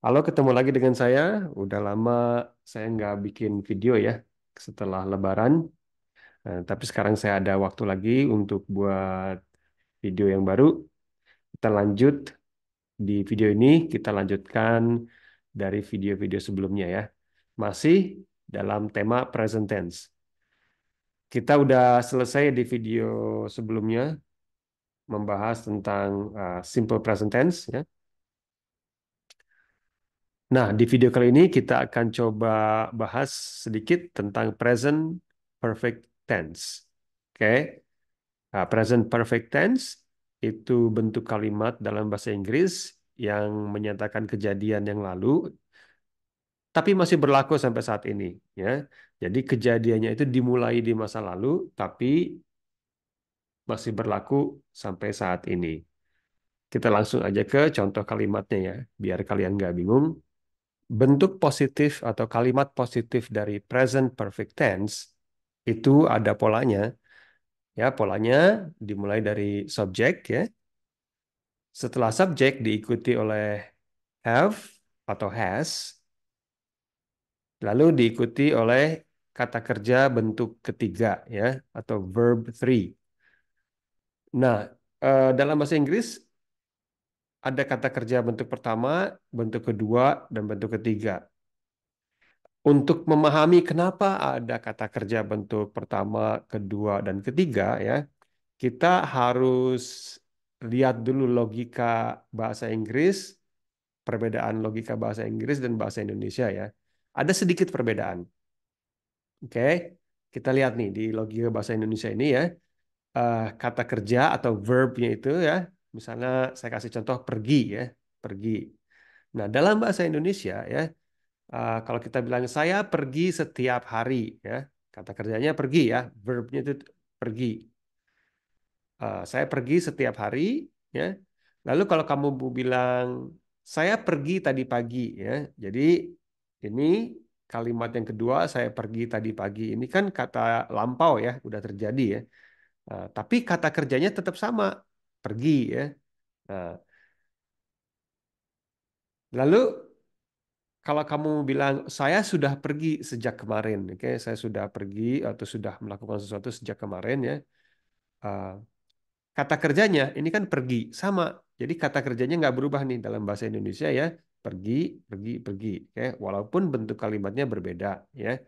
Halo, ketemu lagi dengan saya. Udah lama saya nggak bikin video ya setelah Lebaran. Tapi sekarang saya ada waktu lagi untuk buat video yang baru. Kita lanjut di video ini, kita lanjutkan dari video-video sebelumnya ya. Masih dalam tema present tense. Kita udah selesai di video sebelumnya membahas tentang simple present tense ya. Nah, di video kali ini kita akan coba bahas sedikit tentang present perfect tense. Oke, Nah, present perfect tense itu bentuk kalimat dalam bahasa Inggris yang menyatakan kejadian yang lalu, tapi masih berlaku sampai saat ini. Ya, jadi kejadiannya itu dimulai di masa lalu, tapi masih berlaku sampai saat ini. Kita langsung aja ke contoh kalimatnya ya, biar kalian nggak bingung. Bentuk positif atau kalimat positif dari present perfect tense itu ada polanya. Ya, polanya dimulai dari subjek ya. Setelah subjek diikuti oleh have atau has, lalu diikuti oleh kata kerja bentuk ketiga ya atau verb three. Nah, dalam bahasa Inggris ada kata kerja bentuk pertama, bentuk kedua, dan bentuk ketiga. Untuk memahami kenapa ada kata kerja bentuk pertama, kedua, dan ketiga, ya, kita harus lihat dulu logika bahasa Inggris, perbedaan logika bahasa Inggris dan bahasa Indonesia ya. Ada sedikit perbedaan. Oke, kita lihat nih di logika bahasa Indonesia ini ya, kata kerja atau verbnya itu ya, misalnya saya kasih contoh pergi ya, pergi. Nah, dalam bahasa Indonesia ya, kalau kita bilang saya pergi setiap hari, ya, kata kerjanya pergi ya, verbnya itu pergi. Saya pergi setiap hari, ya. Lalu kalau kamu mau bilang saya pergi tadi pagi, ya. Jadi ini kalimat yang kedua saya pergi tadi pagi. Ini kan kata lampau ya, udah terjadi ya. Tapi kata kerjanya tetap sama, pergi ya. Nah, lalu kalau kamu bilang saya sudah pergi sejak kemarin, oke, saya sudah pergi atau sudah melakukan sesuatu sejak kemarin ya. Uh, Kata kerjanya ini kan pergi sama, jadi kata kerjanya nggak berubah nih dalam bahasa Indonesia ya. Pergi, pergi, pergi. Oke, walaupun bentuk kalimatnya berbeda ya.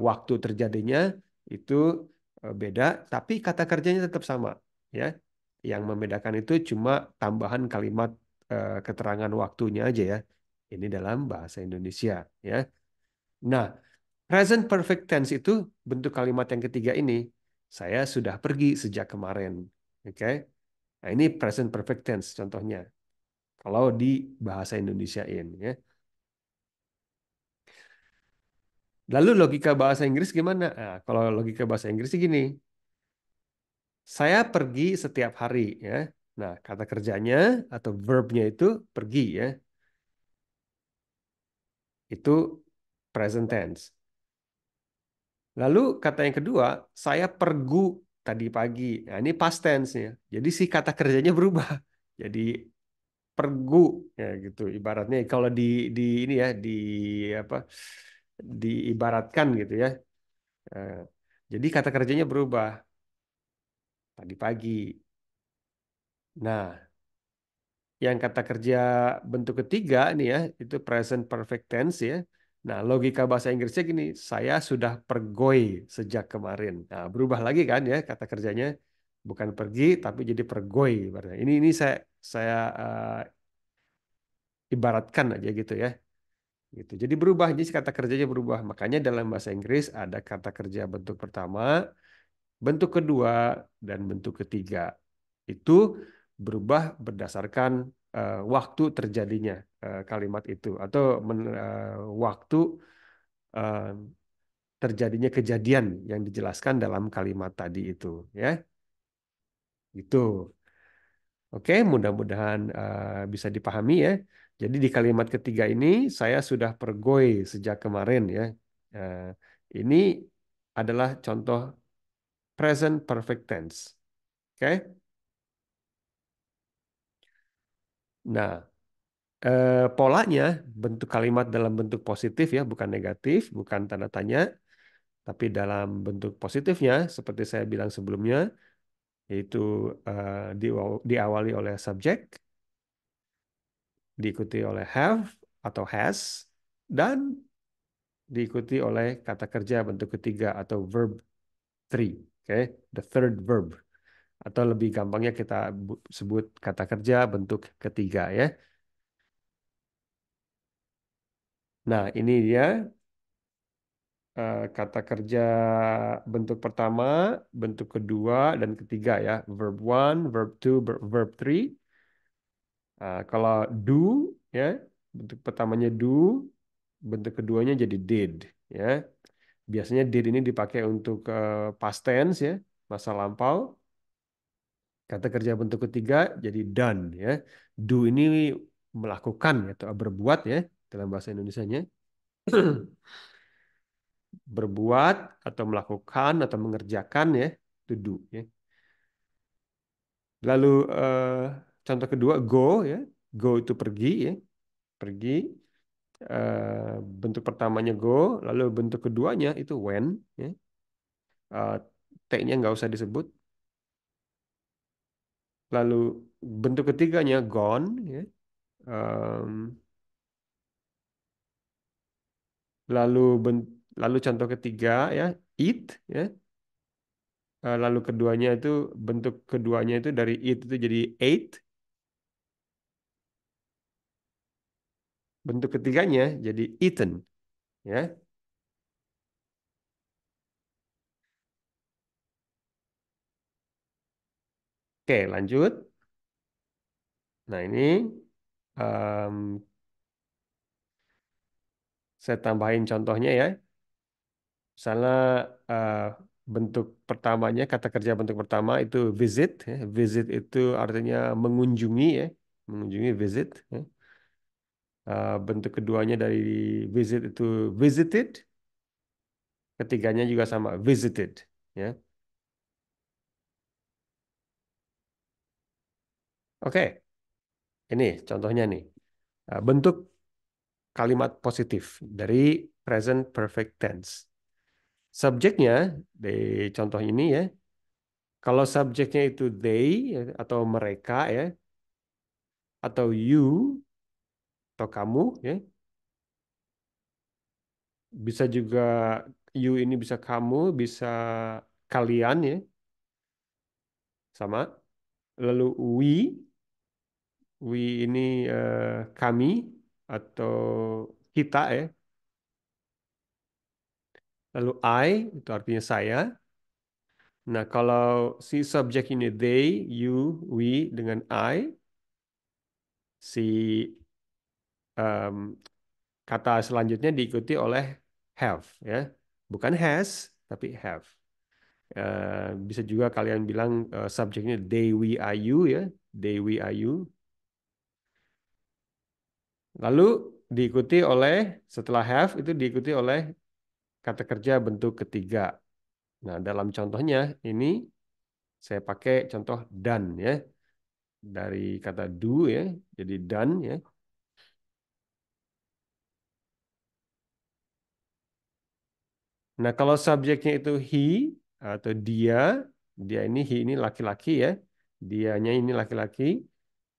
Waktu terjadinya itu beda, tapi kata kerjanya tetap sama ya. Yang membedakan itu cuma tambahan kalimat keterangan waktunya aja ya. Ini dalam bahasa Indonesia ya. Nah, present perfect tense itu bentuk kalimat yang ketiga ini. Saya sudah pergi sejak kemarin. Oke. Nah, ini present perfect tense contohnya. Kalau di bahasa Indonesiain ya. Lalu logika bahasa Inggris gimana? Nah, kalau logika bahasa Inggris sih gini. Saya pergi setiap hari ya. Nah, kata kerjanya atau verbnya itu pergi ya. Itu present tense. Lalu kata yang kedua, saya pergu tadi pagi. Nah, ini past tense-nya. Jadi si kata kerjanya berubah. Jadi pergu ya gitu. Ibaratnya kalau di ini ya di apa diibaratkan gitu ya. Eh, Jadi kata kerjanya berubah tadi pagi. Nah, yang kata kerja bentuk ketiga nih ya, itu present perfect tense ya. Nah, logika bahasa Inggrisnya gini, saya sudah pergoi sejak kemarin. Nah, berubah lagi kan ya kata kerjanya, bukan pergi tapi jadi pergoi. Ibaratnya. Ini saya ibaratkan aja gitu ya. Gitu. Jadi berubah, jadi kata kerjanya berubah. Makanya dalam bahasa Inggris ada kata kerja bentuk pertama, bentuk kedua, dan bentuk ketiga. Itu berubah berdasarkan waktu terjadinya kalimat itu atau waktu eh, terjadinya kejadian yang dijelaskan dalam kalimat tadi itu ya. Itu. Oke, mudah-mudahan bisa dipahami ya. Jadi di kalimat ketiga ini saya sudah pergoi sejak kemarin ya. Eh, ini adalah contoh present perfect tense. Oke. Nah, Polanya bentuk kalimat dalam bentuk positif ya, bukan negatif, bukan tanda tanya, tapi dalam bentuk positifnya seperti saya bilang sebelumnya, yaitu diawali oleh subjek, diikuti oleh have atau has, dan diikuti oleh kata kerja bentuk ketiga atau verb three. Oke, the third verb. Atau lebih gampangnya kita sebut kata kerja bentuk ketiga ya. Nah, ini dia kata kerja bentuk pertama, bentuk kedua, dan ketiga ya. Verb one, verb two, verb three. Kalau do ya, bentuk pertamanya do, bentuk keduanya jadi did ya. Biasanya did ini dipakai untuk past tense ya, masa lampau. Kata kerja bentuk ketiga jadi done ya. Do ini melakukan ya, atau berbuat ya dalam bahasa Indonesianya. Berbuat atau melakukan atau mengerjakan ya, to do ya. Lalu contoh kedua go ya. Go itu pergi ya, pergi. Bentuk pertamanya go, lalu bentuk keduanya itu when ya. Eh, T-nya nggak usah disebut. Lalu bentuk ketiganya gone ya. Em, lalu lalu contoh ketiga ya, eat ya. Lalu keduanya itu bentuk keduanya itu dari eat itu jadi ate. Bentuk ketiganya jadi eaten ya. Oke, lanjut. Nah, ini em, saya tambahin contohnya ya. Misalnya eh, bentuk pertamanya, kata kerja bentuk pertama itu visit. Ya. Visit itu artinya mengunjungi ya. Mengunjungi visit. Ya. Bentuk keduanya dari visit itu visited. Ketiganya juga sama, visited. Ya. Oke, ini contohnya nih. Bentuk kalimat positif dari present perfect tense. Subjeknya di contoh ini ya, kalau subjeknya itu they ya, atau mereka ya, atau you atau kamu ya, bisa juga you ini bisa kamu, bisa kalian ya, sama. Lalu we ini kami atau kita ya. Lalu I itu artinya saya. Nah, kalau si subjek ini they, you, we dengan I, si em, kata selanjutnya diikuti oleh have ya. Bukan has, tapi have. Bisa juga kalian bilang subjeknya they, we, are you ya. They, we, are you. Lalu diikuti oleh setelah have itu diikuti oleh kata kerja bentuk ketiga. Nah, dalam contohnya ini saya pakai contoh done ya. Dari kata do ya, jadi done ya. Nah, kalau subjeknya itu he atau dia, dia ini he ini laki-laki ya. Dianya ini laki-laki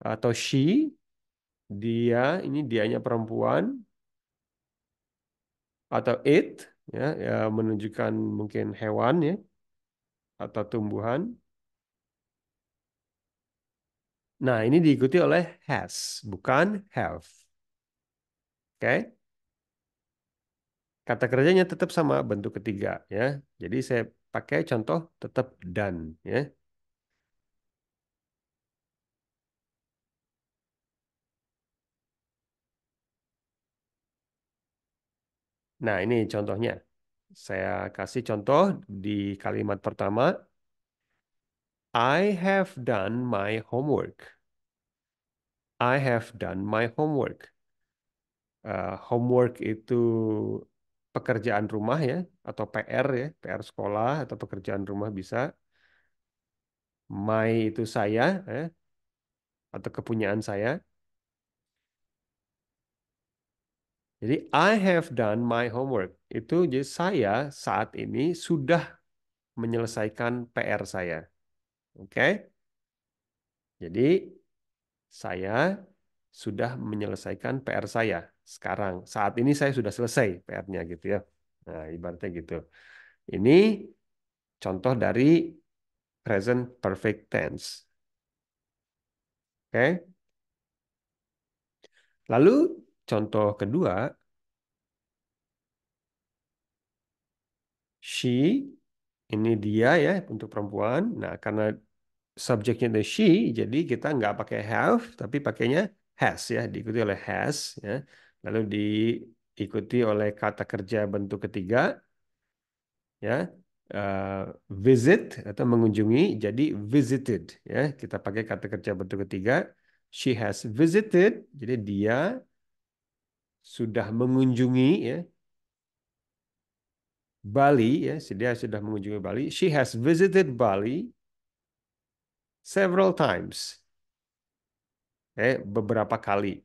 atau she, dia ini dianya perempuan atau it ya, ya menunjukkan mungkin hewan ya atau tumbuhan. Nah, ini diikuti oleh has, bukan have. Oke? Kata kerjanya tetap sama bentuk ketiga ya. Jadi saya pakai contoh tetap done ya. Nah, ini contohnya. Saya kasih contoh di kalimat pertama, I have done my homework. I have done my homework. Homework itu pekerjaan rumah ya, atau PR ya, PR sekolah atau pekerjaan rumah bisa. My itu saya ya, atau kepunyaan saya. Jadi I have done my homework. Itu jadi saya saat ini sudah menyelesaikan PR saya. Oke? Jadi saya sudah menyelesaikan PR saya. Sekarang, saat ini saya sudah selesai PR-nya gitu ya. Nah, ibaratnya gitu. Ini contoh dari present perfect tense. Oke? Lalu contoh kedua, she, ini dia ya untuk perempuan. Nah, karena subjeknya itu she, jadi kita nggak pakai have, tapi pakainya has ya, diikuti oleh has ya. Lalu diikuti oleh kata kerja bentuk ketiga ya, eh, visit atau mengunjungi, jadi visited ya. Kita pakai kata kerja bentuk ketiga. She has visited, jadi dia sudah mengunjungi ya Bali ya. Dia sudah mengunjungi Bali. She has visited Bali several times. Beberapa kali.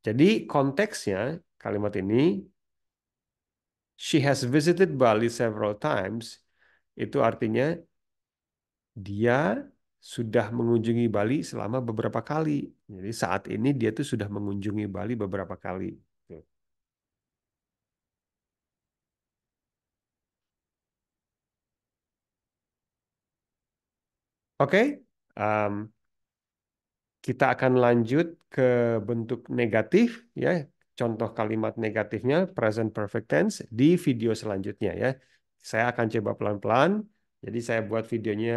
Jadi konteksnya kalimat ini she has visited Bali several times itu artinya dia sudah mengunjungi Bali selama beberapa kali. Jadi saat ini dia tuh sudah mengunjungi Bali beberapa kali. Tuh. Oke, um, kita akan lanjut ke bentuk negatif ya. Contoh kalimat negatifnya present perfect tense di video selanjutnya ya. Saya akan coba pelan-pelan. Jadi saya buat videonya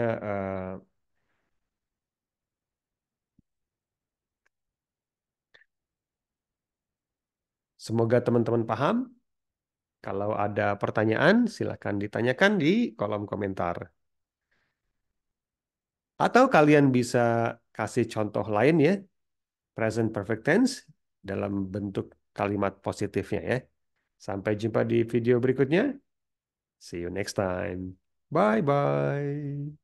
semoga teman-teman paham. Kalau ada pertanyaan, silakan ditanyakan di kolom komentar. Atau kalian bisa kasih contoh lain ya, present perfect tense dalam bentuk kalimat positifnya ya. Sampai jumpa di video berikutnya. See you next time. Bye bye.